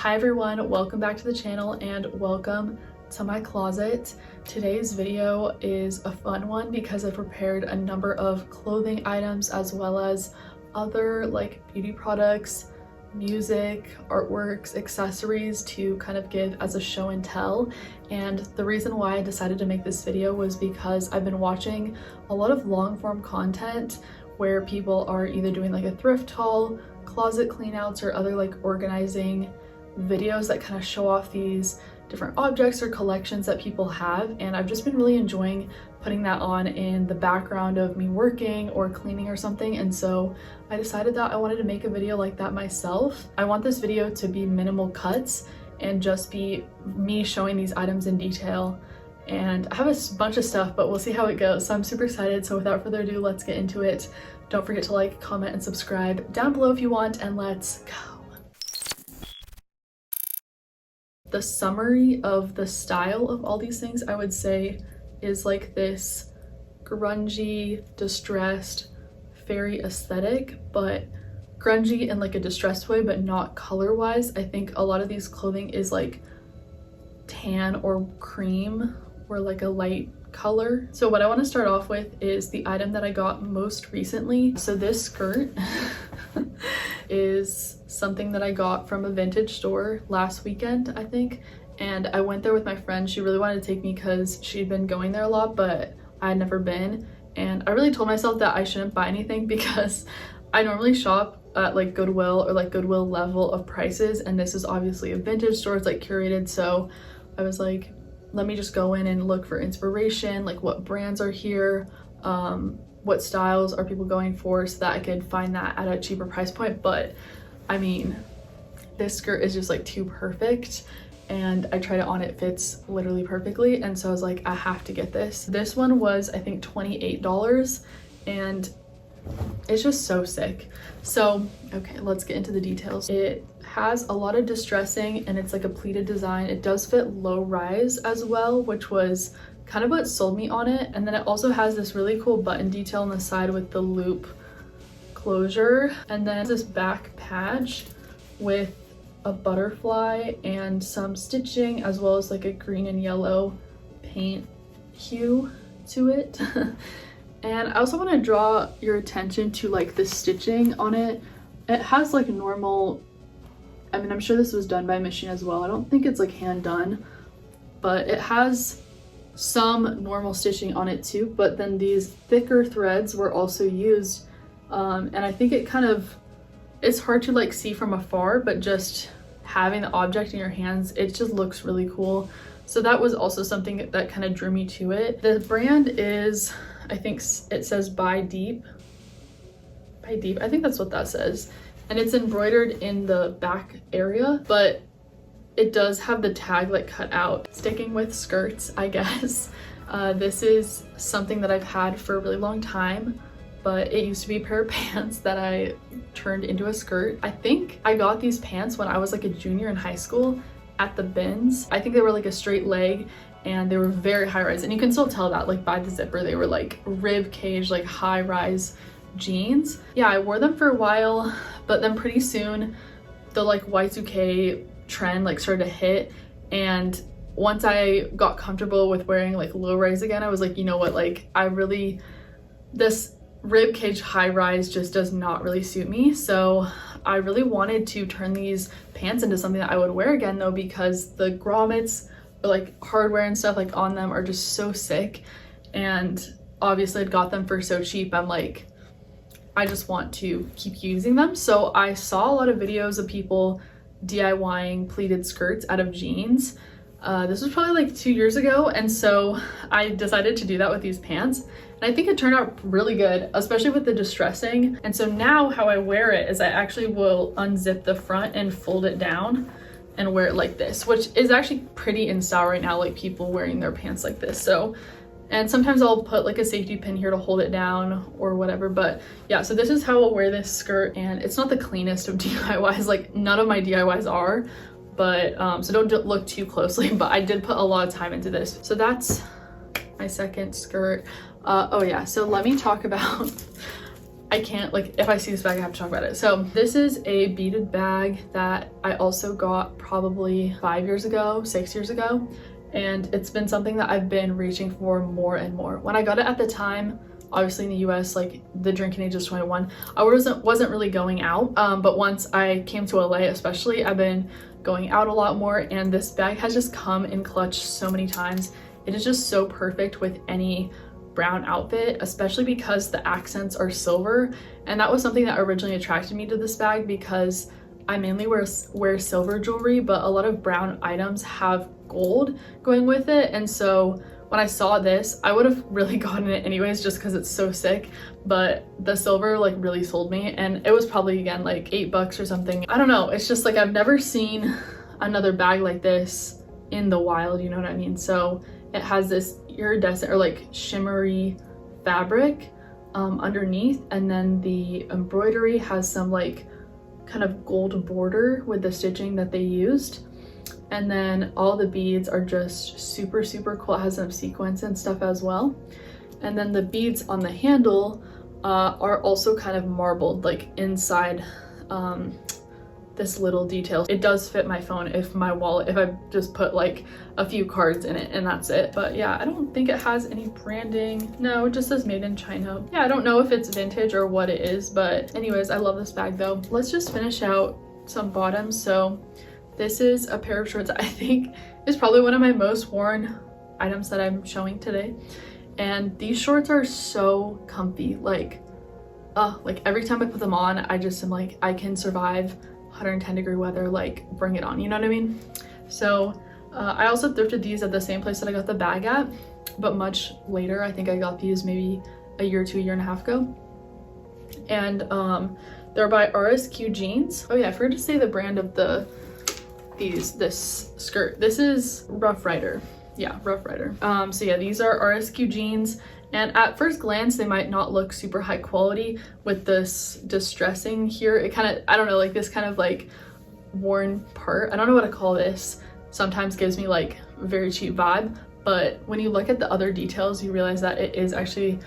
Hi everyone, welcome back to the channel and welcome to my closet. Today's video is a fun one because I prepared a number of clothing items as well as other like beauty products, music, artworks, accessories to kind of give as a show and tell. And the reason why I decided to make this video was because I've been watching a lot of long form content where people are either doing like a thrift haul, closet cleanouts, or other like organizing videos that kind of show off these different objects or collections that people have, and I've just been really enjoying putting that on in the background of me working or cleaning or something. And so I decided that I wanted to make a video like that myself. I want this video to be minimal cuts and just be me showing these items in detail, and I have a bunch of stuff, but we'll see how it goes. So I'm super excited. So without further ado, let's get into it. Don't forget to like, comment, and subscribe down below if you want, and let's go. The summary of the style of all these things, I would say, is like this grungy, distressed, fairy aesthetic, but grungy in like a distressed way, but not color-wise. I think a lot of these clothing is like tan or cream or like a light color. So what I want to start off with is the item that I got most recently. So this skirt is something that I got from a vintage store last weekend, I think, and I went there with my friend. She really wanted to take me because she'd been going there a lot, but I had never been, and I really told myself that I shouldn't buy anything because I normally shop at like Goodwill or like Goodwill level of prices, and this is obviously a vintage store. It's like curated, so I was like, let me just go in and look for inspiration, like what brands are here, what styles are people going for, so that I could find that at a cheaper price point. But I mean, this skirt is just like too perfect, and I tried it on, it fits literally perfectly, and so I was like, I have to get this. This one was, I think, $28, and it's just so sick. So okay, let's get into the details. It has a lot of distressing and it's like a pleated design. It does fit low rise as well, which was kind of what sold me on it. And then it also has this really cool button detail on the side with the loop closure, and then this back patch with a butterfly and some stitching, as well as like a green and yellow paint hue to it. And I also want to draw your attention to like the stitching on it. It has like normal, I mean, I'm sure this was done by machine as well. I don't think it's like hand done, but it has some normal stitching on it too. But then these thicker threads were also used, and I think it kind of, it's hard to like see from afar, but just having the object in your hands, it just looks really cool. So that was also something that kind of drew me to it. The brand is, I think it says By Deep. By Deep, I think that's what that says. And it's embroidered in the back area, but it does have the tag like cut out. Sticking with skirts, I guess. This is something that I've had for a really long time, but it used to be a pair of pants that I turned into a skirt. I think I got these pants when I was like a junior in high school at the bins. I think they were like a straight leg, and they were very high rise, and you can still tell that like by the zipper. They were like rib cage, like high rise jeans. Yeah, I wore them for a while, but then pretty soon the like Y2K trend like started to hit, and once I got comfortable with wearing like low rise again, I was like, you know what, like I really, this rib cage high rise just does not really suit me. So I really wanted to turn these pants into something that I would wear again though, because the grommets or like hardware and stuff like on them are just so sick, and obviously I'd got them for so cheap. I'm like, I just want to keep using them. So I saw a lot of videos of people DIYing pleated skirts out of jeans. This was probably like 2 years ago, and so I decided to do that with these pants, and I think it turned out really good, especially with the distressing. And so now how I wear it is I actually will unzip the front and fold it down and wear it like this, which is actually pretty in style right now, like people wearing their pants like this. So, and sometimes I'll put like a safety pin here to hold it down or whatever. But yeah, so this is how I'll wear this skirt, and it's not the cleanest of DIYs, like none of my DIYs are, but so don't look too closely, but I did put a lot of time into this. So that's my second skirt. Oh yeah, so let me talk about I can't, like, if I see this bag, I have to talk about it. So this is a beaded bag that I also got probably 5 years ago, 6 years ago. And it's been something that I've been reaching for more and more. When I got it at the time, obviously in the US, like the drinking age is 21, I wasn't really going out. But once I came to LA especially, I've been going out a lot more, and this bag has just come in clutch so many times. It is just so perfect with any brown outfit, especially because the accents are silver. And that was something that originally attracted me to this bag, because I mainly wear silver jewelry, but a lot of brown items have gold going with it. And so when I saw this, I would have really gotten it anyways just because it's so sick, but the silver like really sold me, and it was probably again like $8 or something. I don't know, it's just like I've never seen another bag like this in the wild, you know what I mean? So it has this iridescent or like shimmery fabric underneath, and then the embroidery has some like kind of gold border with the stitching that they used. And then all the beads are just super, super cool. It has some sequins and stuff as well. And then the beads on the handle are also kind of marbled, like inside this little detail. It does fit my phone if I just put like a few cards in it, and that's it. But yeah, I don't think it has any branding. No, it just says made in China. Yeah, I don't know if it's vintage or what it is, but anyways, I love this bag though. Let's just finish out some bottoms. So this is a pair of shorts I think is probably one of my most worn items that I'm showing today. And these shorts are so comfy. Like every time I put them on, I just am like, I can survive 110-degree weather, like bring it on, you know what I mean? So I also thrifted these at the same place that I got the bag at, but much later. I think I got these maybe a year to a year and a half ago. And they're by RSQ Jeans. Oh yeah, I forgot to say the brand of this skirt. This is Rough Rider. Yeah, Rough Rider. So yeah, these are RSQ jeans, and at first glance they might not look super high quality with this distressing here. It kind of, I don't know, like this kind of like worn part, I don't know what to call this, sometimes gives me like very cheap vibe. But when you look at the other details, you realize that it is actually,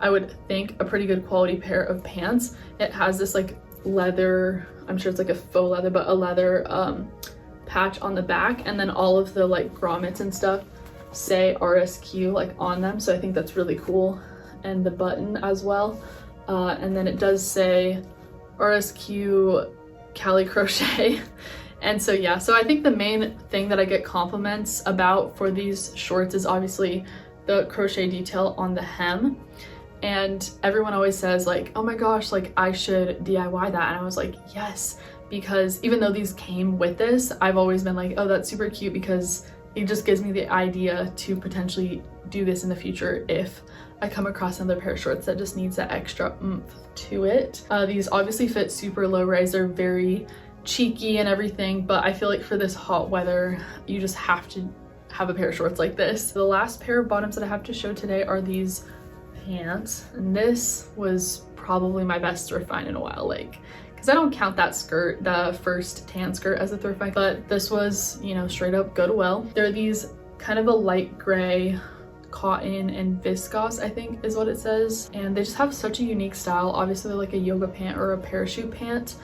I would think, a pretty good quality pair of pants. It has this like leather, I'm sure it's like a faux leather, but a leather patch on the back, and then all of the like grommets and stuff say RSQ like on them, so I think that's really cool. And the button as well, and then it does say RSQ Cali crochet. And so yeah, so I think the main thing that I get compliments about for these shorts is obviously the crochet detail on the hem. And everyone always says like, oh my gosh, like I should DIY that. And I was like, yes, because even though these came with this, I've always been like, oh, that's super cute, because it just gives me the idea to potentially do this in the future if I come across another pair of shorts that just needs that extra oomph to it. These obviously fit super low rise. They're very cheeky and everything, but I feel like for this hot weather, you just have to have a pair of shorts like this. The last pair of bottoms that I have to show today are these pants, and this was probably my best thrift find in a while, like, because I don't count that skirt, the first tan skirt, as a thrift find, but this was, you know, straight up Goodwill. They're these kind of a light gray cotton and viscose, I think is what it says, and they just have such a unique style. Obviously they're like a yoga pant or a parachute pant,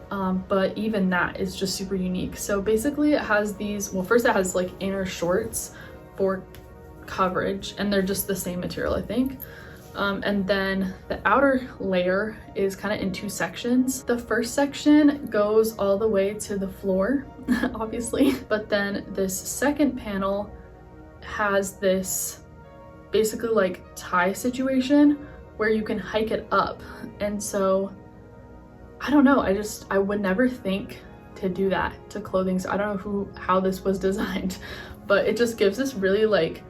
but even that is just super unique. So basically it has these, well, first it has like inner shorts for coverage, and they're just the same material, I think. And then the outer layer is kind of in two sections. The first section goes all the way to the floor, obviously, but then this second panel has this basically like tie situation where you can hike it up. And so I don't know, I would never think to do that to clothing. So I don't know how this was designed, but it just gives this really like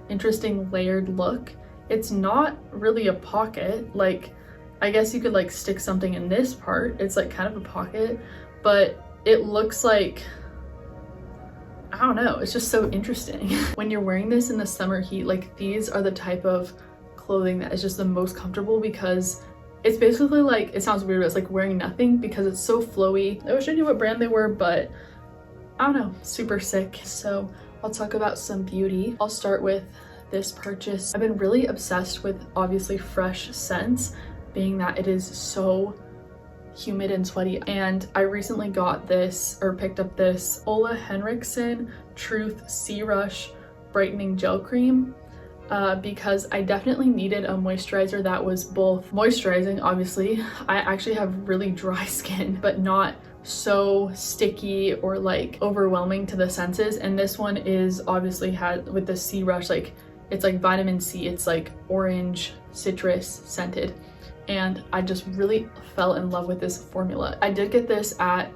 interesting layered look. It's not really a pocket. Like, I guess you could like stick something in this part. It's like kind of a pocket, but it looks like, I don't know, it's just so interesting. When you're wearing this in the summer heat, like these are the type of clothing that is just the most comfortable, because it's basically like, it sounds weird, but it's like wearing nothing because it's so flowy. I wish I knew what brand they were, but I don't know, super sick. So I'll talk about some beauty. I'll start with this purchase. I've been really obsessed with obviously fresh scents, being that it is so humid and sweaty. And I recently got this, or picked up this Ole Henriksen Truth Sea Rush Brightening Gel Cream because I definitely needed a moisturizer that was both moisturizing, obviously. I actually have really dry skin, but not so sticky or like overwhelming to the senses. And this one is obviously had with the Sea Rush, like it's like vitamin C, it's like orange citrus scented. And I just really fell in love with this formula. I did get this at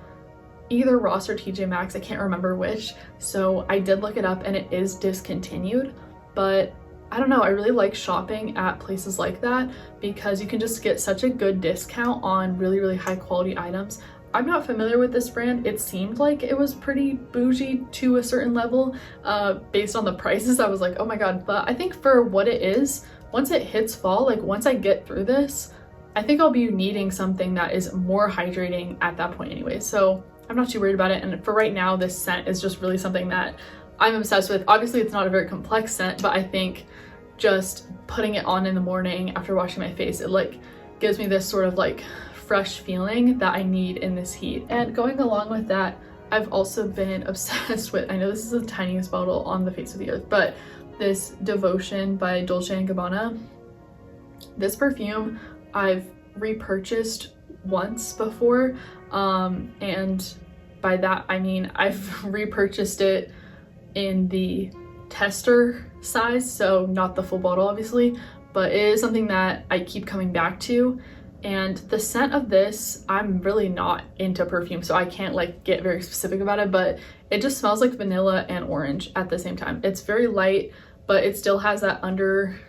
either Ross or TJ Maxx, I can't remember which. So I did look it up and it is discontinued, but I don't know, I really like shopping at places like that because you can just get such a good discount on really, really high quality items. I'm not familiar with this brand. It seemed like it was pretty bougie to a certain level based on the prices. I was like, oh my God, but I think for what it is, once it hits fall, like once I get through this, I think I'll be needing something that is more hydrating at that point anyway. So I'm not too worried about it. And for right now, this scent is just really something that I'm obsessed with. Obviously, it's not a very complex scent, but I think just putting it on in the morning after washing my face, it like gives me this sort of like fresh feeling that I need in this heat. And going along with that, I've also been obsessed with, I know this is the tiniest bottle on the face of the earth, but this Devotion by Dolce & Gabbana. This perfume I've repurchased once before, and by that I mean I've repurchased it in the tester size, so not the full bottle obviously, but it is something that I keep coming back to. And the scent of this, I'm really not into perfume, so I can't like get very specific about it, but it just smells like vanilla and orange at the same time. It's very light, but it still has that under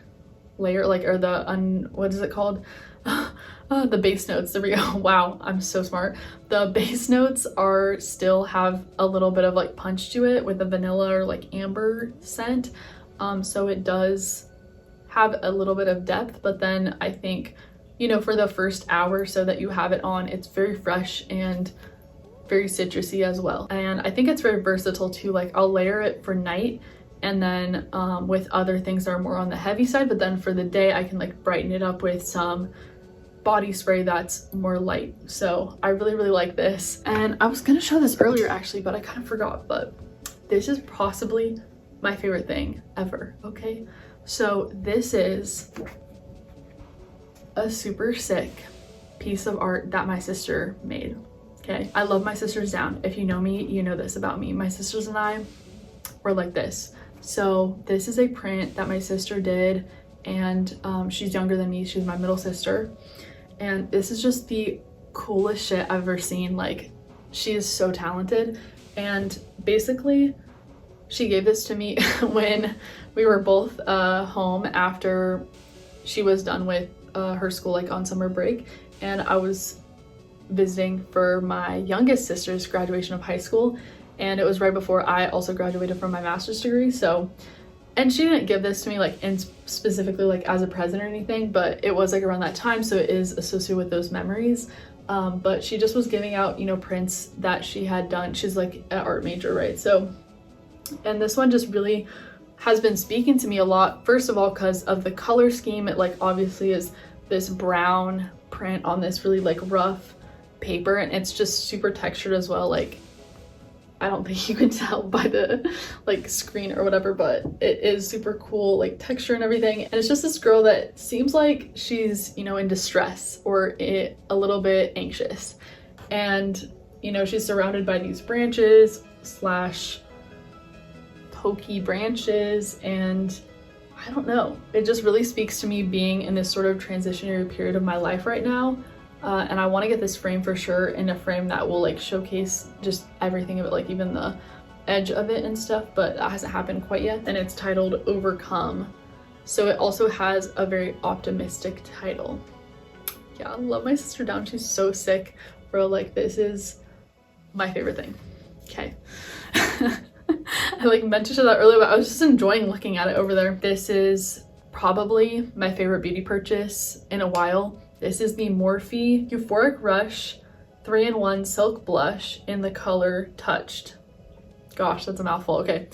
layer, like, or the what is it called? The base notes. There we go. Wow, I'm so smart. The base notes are still have a little bit of like punch to it with the vanilla or like amber scent. So it does have a little bit of depth, but then I think, you know, for the first hour so that you have it on, it's very fresh and very citrusy as well. And I think it's very versatile too. Like I'll layer it for night and then with other things that are more on the heavy side, but then for the day I can like brighten it up with some body spray that's more light. So I really, really like this. And I was gonna show this earlier actually, but I kind of forgot, but this is possibly my favorite thing ever, okay? So this is a super sick piece of art that my sister made, okay? I love my sisters down. If you know me, you know this about me. My sisters and I were like this. So this is a print that my sister did, and she's younger than me. She's my middle sister. And this is just the coolest shit I've ever seen. Like, she is so talented. And basically, she gave this to me when we were both home after she was done with her school, like on summer break. And I was visiting for my youngest sister's graduation of high school. And it was right before I also graduated from my master's degree. So, and she didn't give this to me like in specifically like as a present or anything, but it was like around that time, so it is associated with those memories. But she just was giving out, you know, prints that she had done. She's like an art major, right? So, and this one just really has been speaking to me a lot. First of all, because of the color scheme, it like obviously is this brown print on this really like rough paper, and it's just super textured as well. Like, I don't think you can tell by the like screen or whatever, but it is super cool, like texture and everything. And it's just this girl that seems like she's, you know, in distress or a little bit anxious. And, you know, she's surrounded by these branches slash pokey branches. And I don't know, it just really speaks to me being in this sort of transitionary period of my life right now. And I want to get this frame for sure, in a frame that will like showcase just everything of it, like even the edge of it and stuff, but that hasn't happened quite yet. And it's titled Overcome. So it also has a very optimistic title. Yeah, I love my sister down. She's so sick, bro. Like, this is my favorite thing. Okay. I like meant to show that earlier, but I was just enjoying looking at it over there. This is probably my favorite beauty purchase in a while. This is the Morphe Euphoric Rush 3-in-1 Silk Blush in the color Touched. Gosh, that's a mouthful. Okay,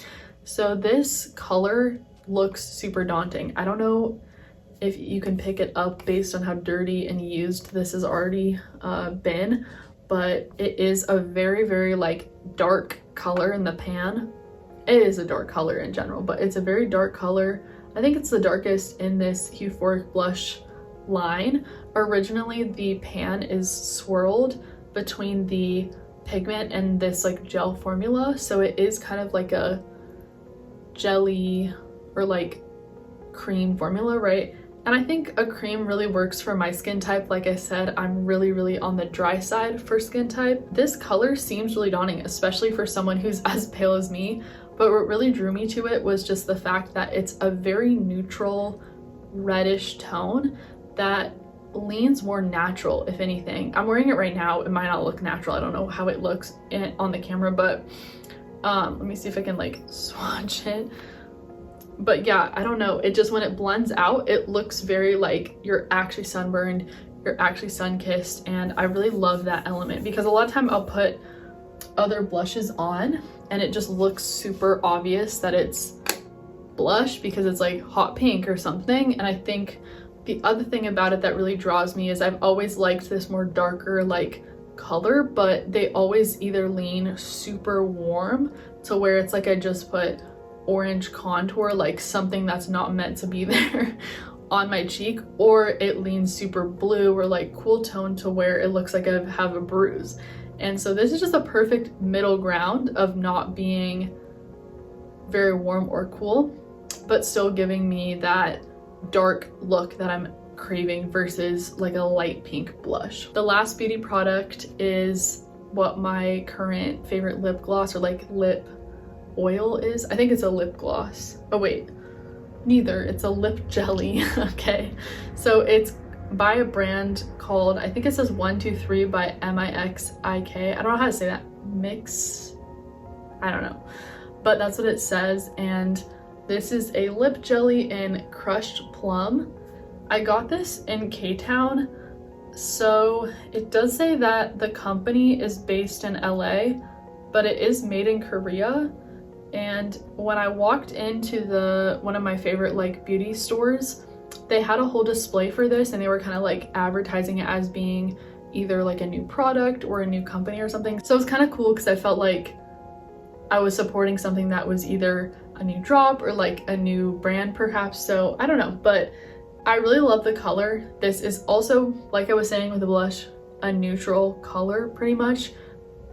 so this color looks super daunting. I don't know if you can pick it up based on how dirty and used this has already been, but it is a very like dark color in the pan. It is a dark color in general, but it's a very dark color. I think it's the darkest in this euphoric blush line. Originally the pan is swirled between the pigment and this like gel formula, so it is kind of like a jelly or like cream formula, right? And I think a cream really works for my skin type. Like I said, I'm really on the dry side for skin type. This color seems really daunting, especially for someone who's as pale as me, but what really drew me to it was just the fact that it's a very neutral reddish tone that leans more natural, if anything. I'm wearing it right now. It might not look natural. I don't know how it looks on the camera, but let me see if I can like swatch it. But yeah, I don't know, it just, when it blends out, it looks very like you're actually sunburned, you're actually sun-kissed, and I really love that element, because a lot of time I'll put other blushes on and it just looks super obvious that it's blush because it's like hot pink or something. And I think the other thing about it that really draws me is I've always liked this more darker like color, but they always either lean super warm to where it's like I just put orange contour, like something that's not meant to be there on my cheek, or it leans super blue or like cool tone to where it looks like I have a bruise. And so this is just a perfect middle ground of not being very warm or cool, but still giving me that dark look that I'm craving versus like a light pink blush. The last beauty product is what my current favorite lip gloss or like lip oil is. I think it's a lip gloss. Oh wait, neither. It's a lip jelly. Okay, so it's by a brand called, I think it says 123 by MIXIK. I don't know how to say that. Mix, I don't know, but that's what it says. And this is a lip jelly in crushed plum. I got this in K-Town. So it does say that the company is based in LA, but it is made in Korea. And when I walked into one of my favorite like beauty stores, they had a whole display for this, and they were kind of like advertising it as being either like a new product or a new company or something. So it was kind of cool because I felt like I was supporting something that was either a new drop or like a new brand perhaps. So I don't know, but I really love the color. This is also, like I was saying with the blush, a neutral color pretty much,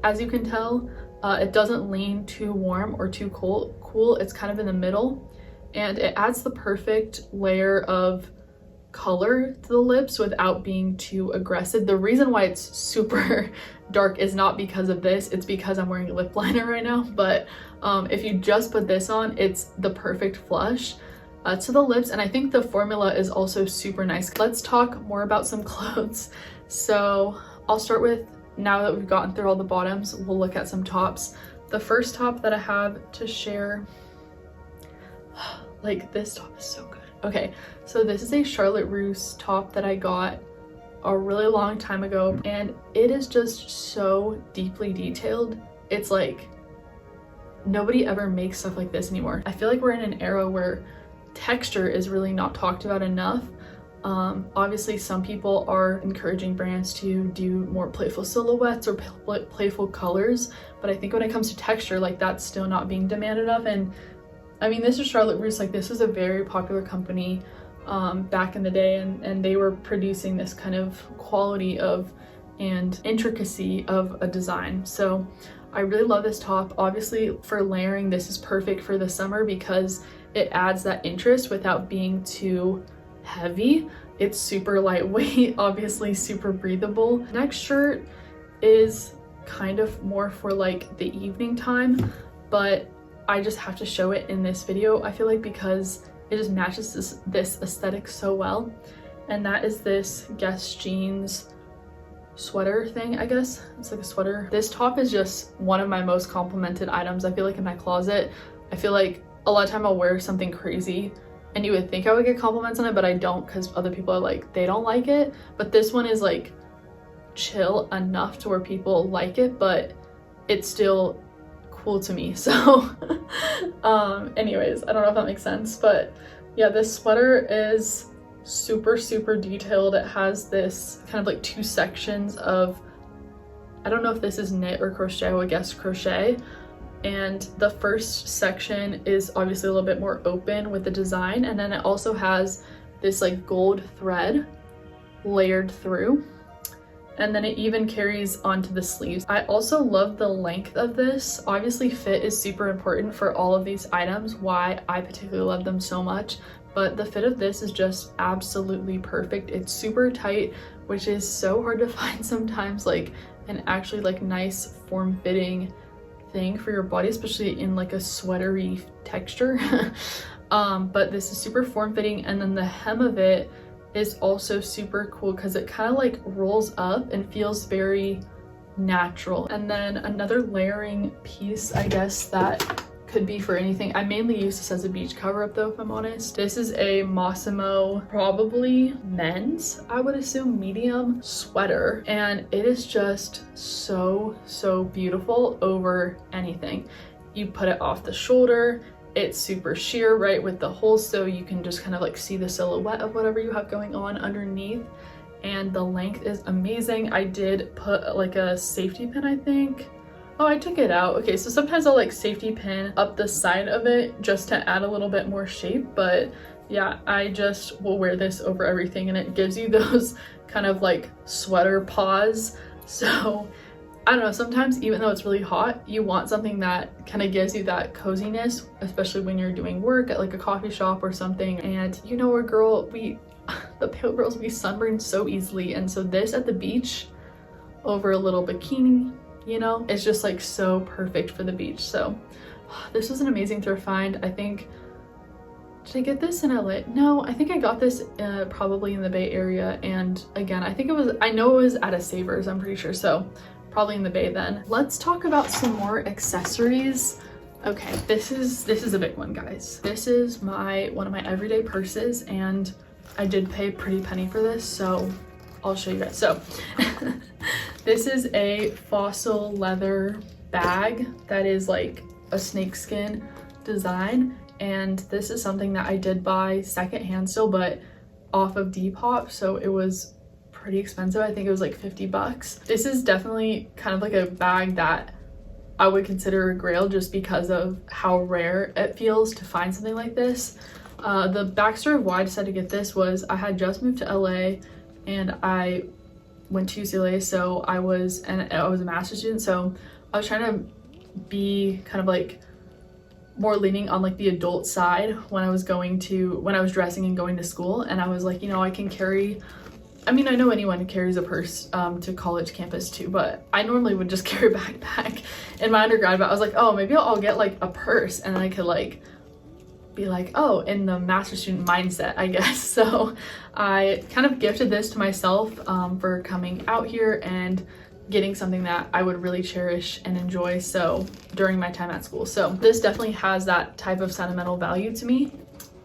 as you can tell. It doesn't lean too warm or too cool. It's kind of in the middle, and it adds the perfect layer of color to the lips without being too aggressive. The reason why it's super dark is not because of this, it's because I'm wearing a lip liner right now. But if you just put this on, it's the perfect flush to the lips, and I think the formula is also super nice. Let's talk more about some clothes. So I'll start with, now that we've gotten through all the bottoms, we'll look at some tops. The first top that I have to share, like this top is so good. Okay, so this is a Charlotte Russe top that I got a really long time ago, and it is just so deeply detailed. It's like nobody ever makes stuff like this anymore. I feel like we're in an era where texture is really not talked about enough. Obviously some people are encouraging brands to do more playful silhouettes or playful colors, but I think when it comes to texture, like that's still not being demanded of. And I mean, this is Charlotte Russe, like this was a very popular company back in the day, and they were producing this kind of quality of and intricacy of a design. So I really love this top. Obviously for layering, this is perfect for the summer because it adds that interest without being too heavy. It's super lightweight, obviously super breathable. Next shirt is kind of more for like the evening time, but I just have to show it in this video, I feel like, because it just matches this aesthetic so well. And that is this Guess jeans sweater thing, I guess. It's like a sweater. This top is just one of my most complimented items, I feel like, in my closet. I feel like a lot of time I'll wear something crazy and you would think I would get compliments on it, but I don't, because other people are like, they don't like it. But this one is like chill enough to where people like it, but it's still cool to me. So anyways, I don't know if that makes sense, but yeah, this sweater is super, super detailed. It has this kind of like two sections of, I don't know if this is knit or crochet, I would guess crochet. And the first section is obviously a little bit more open with the design, and then it also has this like gold thread layered through, and then it even carries onto the sleeves. I also love the length of this. Obviously fit is super important for all of these items, why I particularly love them so much, but the fit of this is just absolutely perfect. It's super tight, which is so hard to find sometimes, like an actually like nice form-fitting thing for your body, especially in like a sweatery texture. But this is super form-fitting, and then the hem of it is also super cool because it kind of like rolls up and feels very natural. And then another layering piece, I guess, that could be for anything. I mainly use this as a beach cover up though, if I'm honest. This is a Massimo, probably men's, I would assume, medium sweater, and it is just so, so beautiful over anything. You put it off the shoulder, it's super sheer right with the holes, so you can just kind of like see the silhouette of whatever you have going on underneath, and the length is amazing. I did put like a safety pin, I think. Oh, I took it out. Okay, so sometimes I'll like safety pin up the side of it just to add a little bit more shape, but yeah, I just will wear this over everything, and it gives you those kind of like sweater paws. So I don't know, sometimes even though it's really hot, you want something that kind of gives you that coziness, especially when you're doing work at like a coffee shop or something. And you know, the pale girls, we sunburn so easily, and so this at the beach over a little bikini, you know, it's just like so perfect for the beach. So this was an amazing thrift find. I think, did I get this in LA? No, I think I got this probably in the Bay Area, and again, I know it was at a Savers, I'm pretty sure, so probably in the Bay then. Let's talk about some more accessories. Okay, this is a big one, guys. This is one of my everyday purses, and I did pay a pretty penny for this, so I'll show you guys. So this is a fossil leather bag that is like a snakeskin design, and this is something that I did buy secondhand still, but off of Depop, so it was pretty expensive. I think it was like 50 bucks. This is definitely kind of like a bag that I would consider a grail just because of how rare it feels to find something like this. The backstory of why I decided to get this was I had just moved to LA and I went to UCLA, so I was a master's student, so I was trying to be kind of like more leaning on like the adult side when I was dressing and going to school. And I was like, you know, I can carry, I mean, I know anyone carries a purse to college campus too, but I normally would just carry a backpack in my undergrad, but I was like, oh, maybe I'll get like a purse, and then I could like be like, oh, in the master's student mindset, I guess. So I kind of gifted this to myself for coming out here and getting something that I would really cherish and enjoy so during my time at school. So this definitely has that type of sentimental value to me.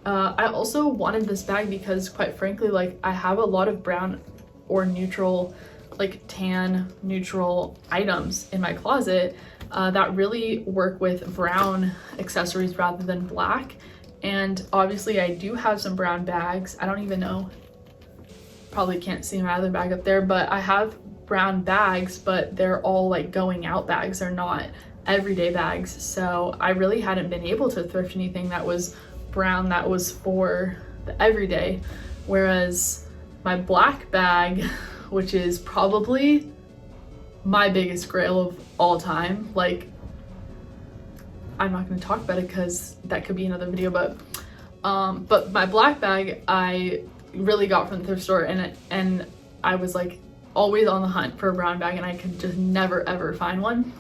I also wanted this bag because, quite frankly, like I have a lot of brown or neutral, like tan neutral items in my closet that really work with brown accessories rather than black. And obviously I do have some brown bags. I don't even know, probably can't see my other bag up there, but I have brown bags, but they're all like going out bags. They're not everyday bags. So I really hadn't been able to thrift anything that was brown that was for the everyday. Whereas my black bag, which is probably my biggest grail of all time, like I'm not going to talk about it because that could be another video, but my black bag I really got from the thrift store, and I was like always on the hunt for a brown bag, and I could just never ever find one.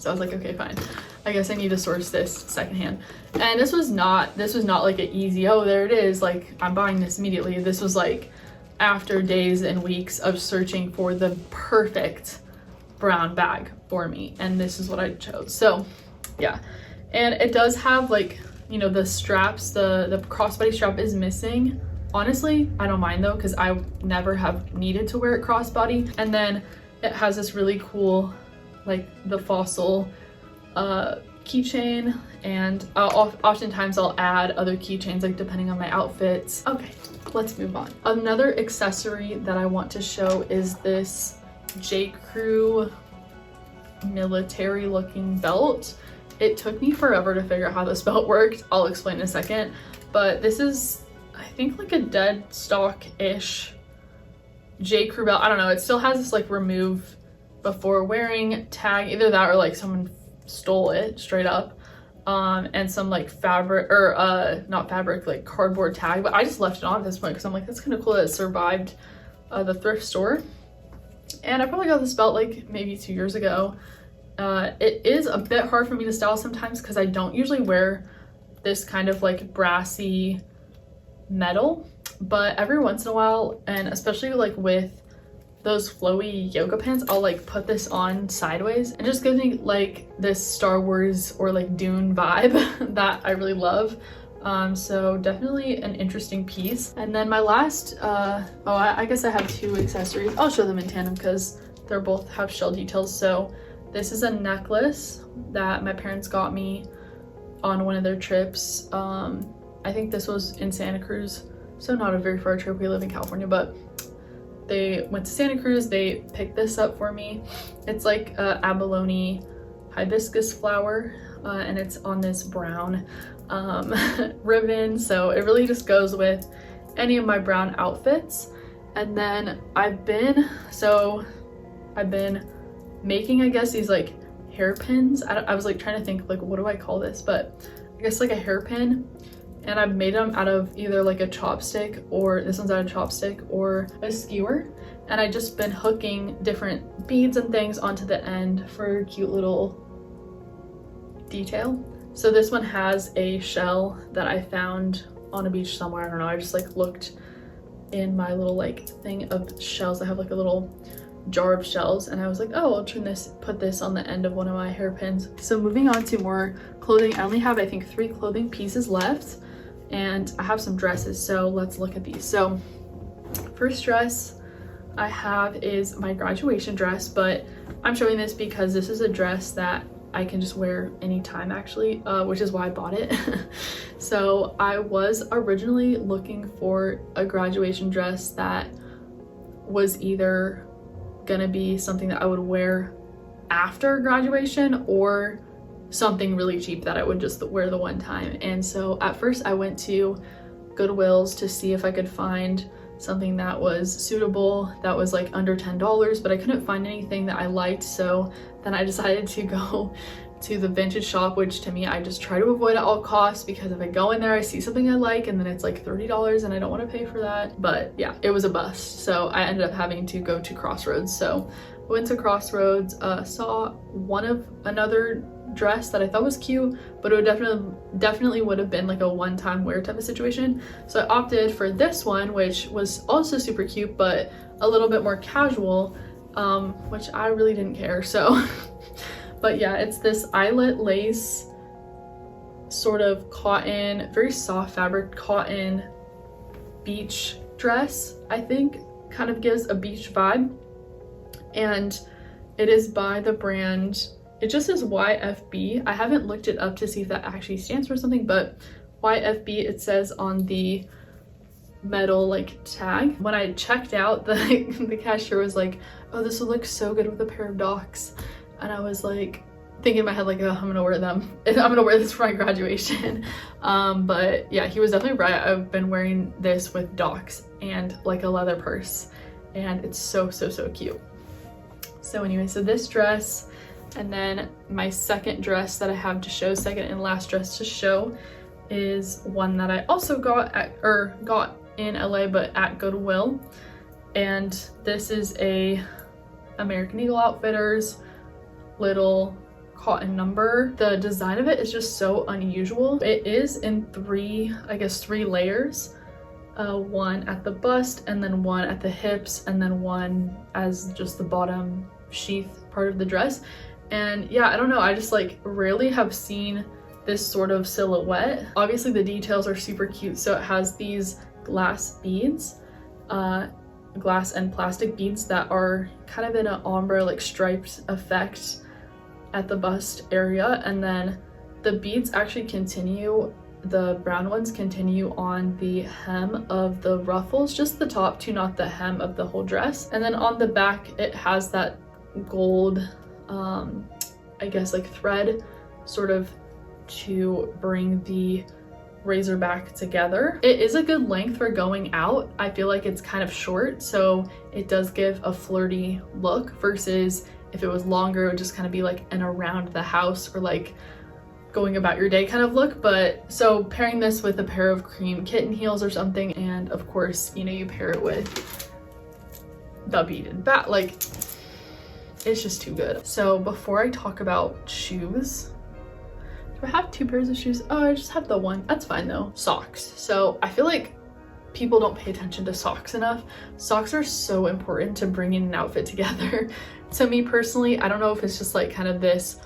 So I was like, okay, fine, I guess I need to source this secondhand. And this was not like an easy, oh, there it is, like I'm buying this immediately. This was like after days and weeks of searching for the perfect brown bag for me, and this is what I chose. So yeah, and it does have like, you know, the straps, the crossbody strap is missing. Honestly, I don't mind though, because I never have needed to wear it crossbody. And then it has this really cool, like the fossil keychain, and oftentimes I'll add other keychains like depending on my outfits. Okay, let's move on. Another accessory that I want to show is this J. Crew military looking belt. It took me forever to figure out how this belt worked. I'll explain in a second, but this is, I think, like a dead stock-ish J. Crew belt. I don't know, it still has this like remove before wearing tag, either that or like someone stole it straight up, and some like fabric, or not fabric, like cardboard tag, but I just left it on at this point because I'm like, that's kind of cool that it survived the thrift store. And I probably got this belt like maybe 2 years ago. It is a bit hard for me to style sometimes because I don't usually wear this kind of like brassy metal, but every once in a while, and especially like with those flowy yoga pants, I'll like put this on sideways and just gives me like this Star Wars or like Dune vibe that I really love. So definitely an interesting piece. And then my last, I guess I have two accessories. I'll show them in tandem because they're both have shell details. So this is a necklace that my parents got me on one of their trips. I think this was in Santa Cruz, so not a very far trip. We live in California, but they went to Santa Cruz. They picked this up for me. It's like a abalone hibiscus flower, and it's on this brown ribbon, so it really just goes with any of my brown outfits. And then I've been making, I guess, these like hairpins. I was like trying to think like, what do I call this, but I guess like a hairpin, and I've made them out of either like a chopstick, or this one's out of chopstick, or a skewer, and I just been hooking different beads and things onto the end for cute little detail. So this one has a shell that I found on a beach somewhere. I don't know, I just like looked in my little like thing of shells. I have like a little jar of shells, and I was like, oh, I'll put this on the end of one of my hairpins. So moving on to more clothing, I only have, I think, 3 clothing pieces left, and I have some dresses, so let's look at these. So first dress I have is my graduation dress, but I'm showing this because this is a dress that I can just wear anytime actually, which is why I bought it. So I was originally looking for a graduation dress that was either gonna be something that I would wear after graduation or something really cheap that I would just wear the one time. And so at first I went to Goodwill's to see if I could find something that was suitable, that was like under $10, but I couldn't find anything that I liked. So then I decided to go to the vintage shop, which to me, I just try to avoid at all costs, because if I go in there, I see something I like and then it's like $30 and I don't want to pay for that. But yeah, it was a bust. So I ended up having to go to Crossroads. So I went to Crossroads, saw another dress that I thought was cute, but it would definitely would have been like a one-time wear type of situation. So I opted for this one, which was also super cute, but a little bit more casual, which I really didn't care. So but yeah, it's this eyelet lace sort of cotton, very soft fabric cotton beach dress. I think kind of gives a beach vibe, and it is by the brand, it just says YFB. I haven't looked it up to see if that actually stands for something, but YFB it says on the metal like tag. When I checked out, the cashier was like, oh, this will look so good with a pair of Docs. And I was like thinking in my head like, oh, I'm gonna wear them. I'm gonna wear this for my graduation. But yeah, he was definitely right. I've been wearing this with Docs and like a leather purse, and it's so cute. So anyway, so this dress, and then my second dress that I have to show, second and last dress to show, is one that I also got in LA but at Goodwill. And this is a American Eagle Outfitters little cotton number. The design of it is just so unusual. It is in three layers. One at the bust, and then one at the hips, and then one as just the bottom sheath part of the dress. And yeah, I don't know, I just like rarely have seen this sort of silhouette. Obviously the details are super cute. So it has these glass beads, glass and plastic beads that are kind of in an ombre like striped effect at the bust area, and then the beads actually continue the brown ones continue on the hem of the ruffles, just the top to, not the hem of the whole dress. And then on the back, it has that gold, I guess like thread sort of to bring the razor back together. It is a good length for going out. I feel like it's kind of short, so it does give a flirty look, versus if it was longer, it would just kind of be like an around the house or like going about your day kind of look. But so pairing this with a pair of cream kitten heels or something, and of course, you know, you pair it with the beaded bat, like it's just too good. So before I talk about shoes, do I have two pairs of shoes? Oh, I just have the one. That's fine though. Socks. So I feel like people don't pay attention to socks enough. Socks are so important to bringing an outfit together. To me personally, I don't know if it's just like kind of this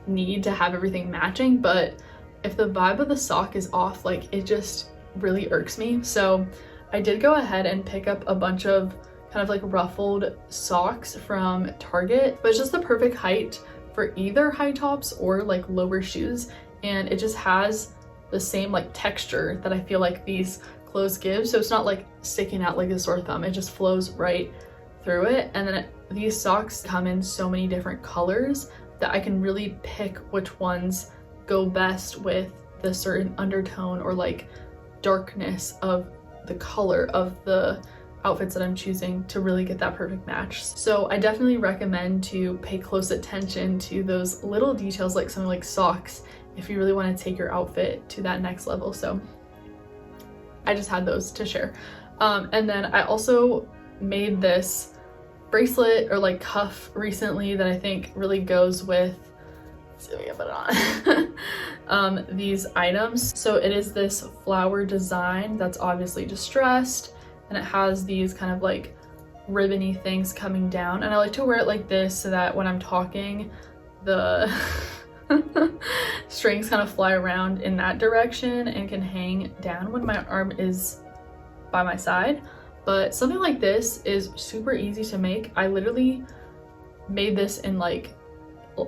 need to have everything matching, but if the vibe of the sock is off, like it just really irks me. So I did go ahead and pick up a bunch of kind of like ruffled socks from Target, but it's just the perfect height for either high tops or like lower shoes, and it just has the same like texture that I feel like these clothes give. So it's not like sticking out like a sore thumb, it just flows right through it. And then these socks come in so many different colors that I can really pick which ones go best with the certain undertone or like darkness of the color of the outfits that I'm choosing to really get that perfect match. So I definitely recommend to pay close attention to those little details, like something like socks, if you really want to take your outfit to that next level. So I just had those to share. And then I also made this bracelet or like cuff recently that I think really goes with, let's see if we can put it on, these items. So it is this flower design that's obviously distressed, and it has these kind of like ribbony things coming down, and I like to wear it like this so that when I'm talking, the strings kind of fly around in that direction and can hang down when my arm is by my side. But something like this is super easy to make. I literally made this in like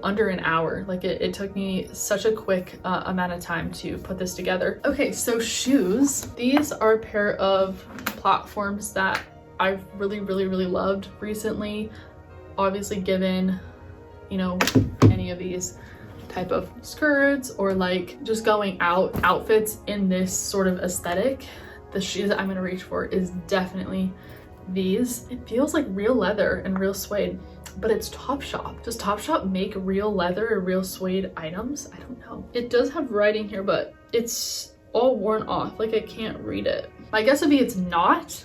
under an hour. Like it took me such a quick amount of time to put this together. Okay, so shoes. These are a pair of platforms that I've really loved recently. Obviously, given, you know, any of these type of skirts or like just going out outfits in this sort of aesthetic, the shoes that I'm gonna reach for is definitely these. It feels like real leather and real suede, but it's Topshop. Does Topshop make real leather or real suede items? I don't know. It does have writing here, but it's all worn off. Like I can't read it. My guess would be it's not,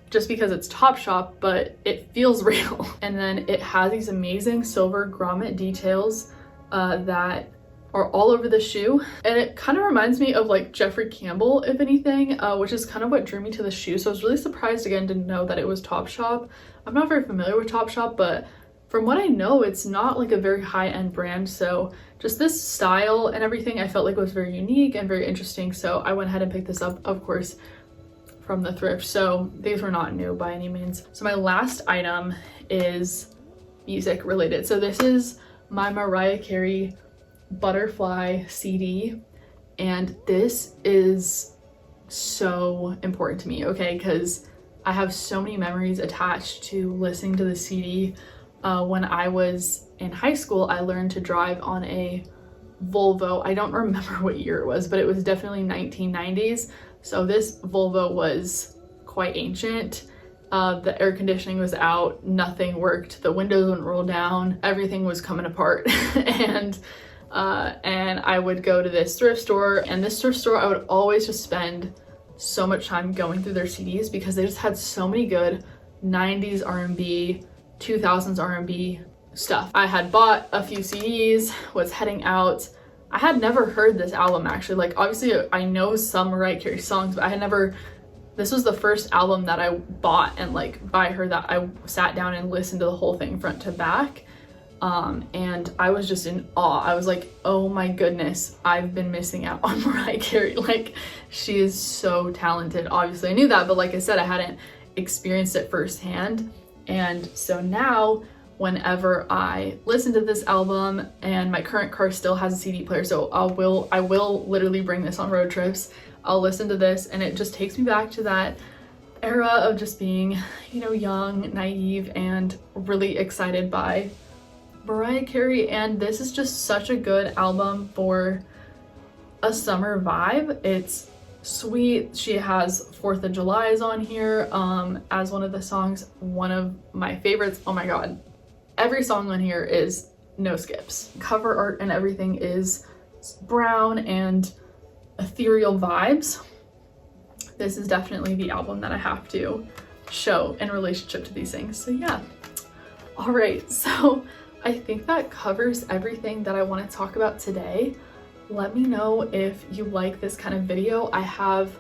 just because it's Topshop, but it feels real. And then it has these amazing silver grommet details that are all over the shoe, and it kind of reminds me of like Jeffrey Campbell, if anything, which is kind of what drew me to the shoe. So I was really surprised again to know that it was Topshop. I'm not very familiar with Topshop, but from what I know, it's not like a very high-end brand. So just this style and everything I felt like was very unique and very interesting. So I went ahead and picked this up, of course, from the thrift. So these were not new by any means. So my last item is music related. So this is my Mariah Carey Butterfly CD, and this is so important to me, okay, because I have so many memories attached to listening to the CD. When I was in high school, I learned to drive on a Volvo. I don't remember what year it was, but it was definitely 1990s. So this Volvo was quite ancient. The air conditioning was out, nothing worked, the windows wouldn't roll down, everything was coming apart. and I would go to this thrift store, and this thrift store, I would always just spend so much time going through their CDs because they just had so many good 90s R&B, 2000s R&B stuff. I had bought a few CDs, was heading out. I had never heard this album actually. Like obviously I know some Mariah Carey songs, but I had never, this was the first album that I bought and like by her that I sat down and listened to the whole thing front to back. And I was just in awe. I was like, oh my goodness, I've been missing out on Mariah Carey. Like, she is so talented. Obviously, I knew that, but like I said, I hadn't experienced it firsthand. And so now whenever I listen to this album, and my current car still has a CD player, so I will literally bring this on road trips. I'll listen to this and it just takes me back to that era of just being, you know, young, naive, and really excited by Mariah Carey. And this is just such a good album for a summer vibe. It's sweet. She has 4th of July's on here as one of the songs, one of my favorites. Oh my god, every song on here is no skips. Cover art and everything is brown and ethereal vibes. This is definitely the album that I have to show in relationship to these things. So yeah. All right, so I think that covers everything that I want to talk about today. Let me know if you like this kind of video. I have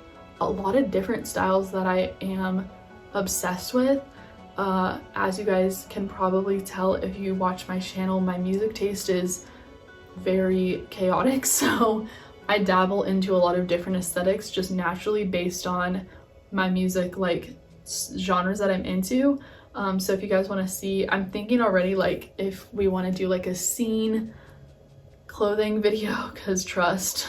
a lot of different styles that I am obsessed with. As you guys can probably tell if you watch my channel, my music taste is very chaotic, so I dabble into a lot of different aesthetics just naturally based on my music, like genres that I'm into. So if you guys want to see, I'm thinking already like if we want to do like a scene clothing video, because trust,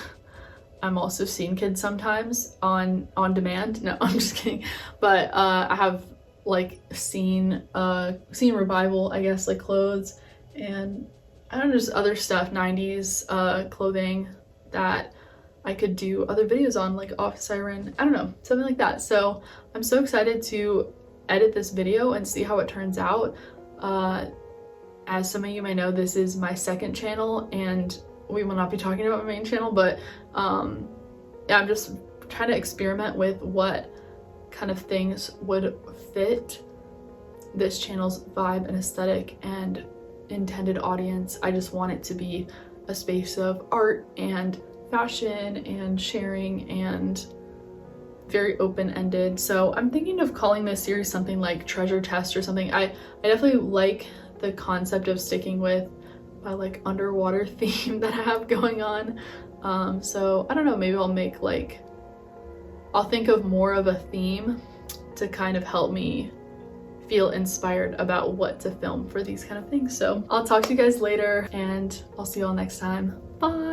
I'm also scene kid sometimes on demand. No, I'm just kidding. But I have like scene revival, I guess, like clothes, and I don't know, just other stuff, 90s clothing that I could do other videos on, like Off Siren, I don't know, something like that. So I'm so excited to edit this video and see how it turns out. As some of you may know, this is my second channel and we will not be talking about my main channel, but yeah, I'm just trying to experiment with what kind of things would fit this channel's vibe and aesthetic and intended audience. I just want it to be a space of art and fashion and sharing and very open-ended. So I'm thinking of calling this series something like Treasure Chest or something. I definitely like the concept of sticking with my like underwater theme that I have going on. So I don't know, maybe I'll think of more of a theme to kind of help me feel inspired about what to film for these kind of things. So I'll talk to you guys later and I'll see you all next time. Bye.